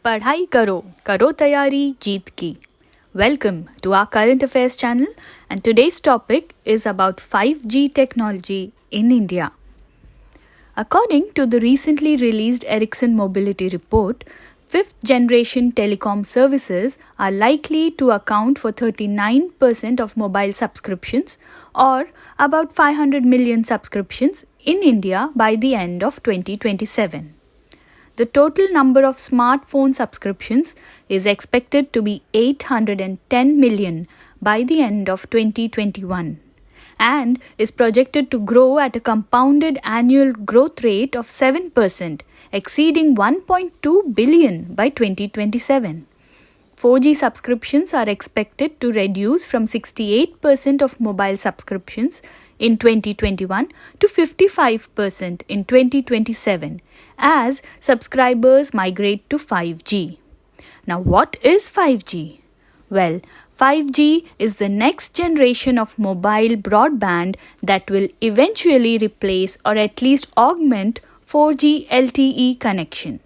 पढ़ाई करो, करो तैयारी जीत की. Welcome to our current affairs channel, and today's topic is about 5G technology in India. According to the recently released Ericsson Mobility Report, fifth generation telecom services are likely to account for 39% of mobile subscriptions, or about 500 million subscriptions in India by the end of 2027. The total number of smartphone subscriptions is expected to be 810 million by the end of 2021 and is projected to grow at a compounded annual growth rate of 7%, exceeding 1.2 billion by 2027. 4G subscriptions are expected to reduce from 68% of mobile subscriptions in 2021 to 55% in 2027 as subscribers migrate to 5G. Now, what is 5G? Well, 5G is the next generation of mobile broadband that will eventually replace or at least augment 4G LTE connection.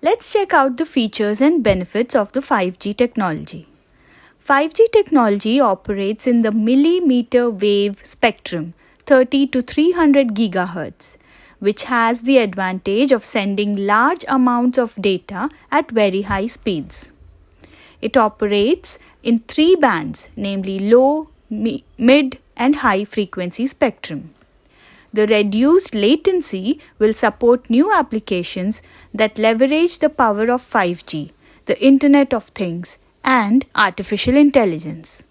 Let's check out the features and benefits of the 5G technology. 5G technology operates in the millimeter wave spectrum 30 to 300 GHz, which has the advantage of sending large amounts of data at very high speeds. It operates in three bands, namely low, mid, and high frequency spectrum. The reduced latency will support new applications that leverage the power of 5G, the Internet of Things, and artificial intelligence.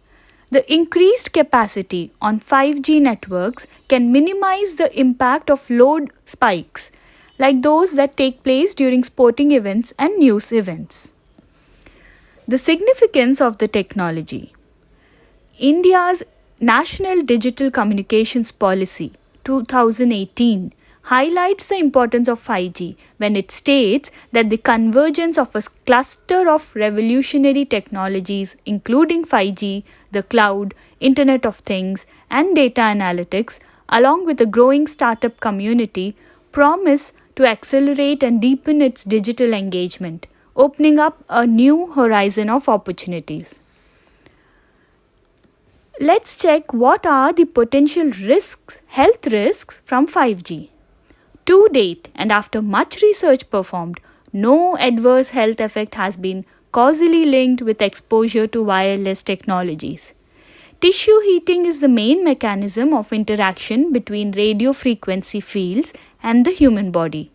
The increased capacity on 5G networks can minimize the impact of load spikes, like those that take place during sporting events and news events. The significance of the technology. India's National Digital Communications Policy 2018 highlights the importance of 5G when it states that the convergence of a cluster of revolutionary technologies including 5G, the cloud, Internet of Things, and data analytics, along with a growing startup community, promise to accelerate and deepen its digital engagement, opening up a new horizon of opportunities. Let's check what are the potential risks, health risks from 5G. To date, and after much research performed, no adverse health effect has been causally linked with exposure to wireless technologies. Tissue heating is the main mechanism of interaction between radio frequency fields and the human body.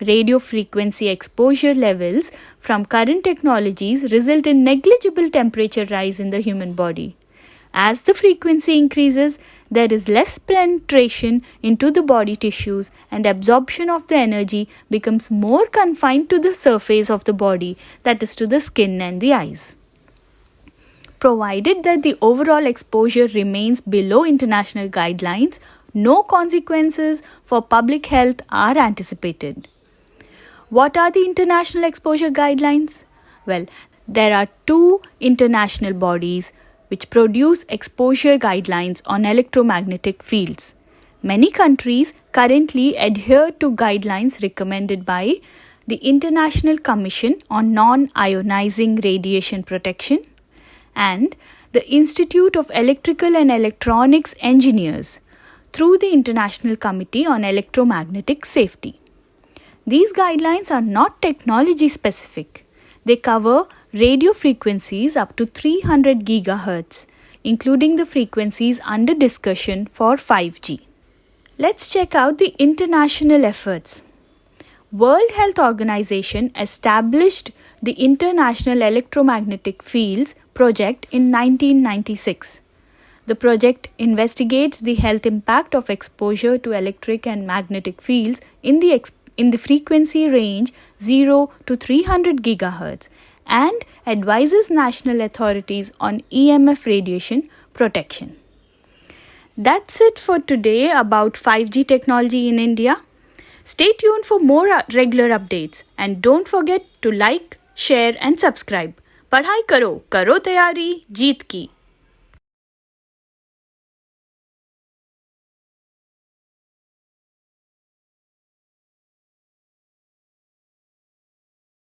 Radio frequency exposure levels from current technologies result in negligible temperature rise in the human body. As the frequency increases, there is less penetration into the body tissues and absorption of the energy becomes more confined to the surface of the body, that is to the skin and the eyes. Provided that the overall exposure remains below international guidelines, no consequences for public health are anticipated. What are the international exposure guidelines? Well, there are two international bodies which produce exposure guidelines on electromagnetic fields. Many countries currently adhere to guidelines recommended by the International Commission on Non-Ionizing Radiation Protection and the Institute of Electrical and Electronics Engineers through the International Committee on Electromagnetic Safety. These guidelines are not technology specific. They cover radio frequencies up to 300 GHz, including the frequencies under discussion for 5G. Let's check out the international efforts. World Health Organization established the International Electromagnetic Fields Project in 1996. The project investigates the health impact of exposure to electric and magnetic fields in the frequency range 0 to 300 GHz and advises national authorities on EMF radiation protection. That's it for today about 5G technology in India. Stay tuned for more regular updates and don't forget to like, share and subscribe. पढ़ाई करो, करो तैयारी जीत की.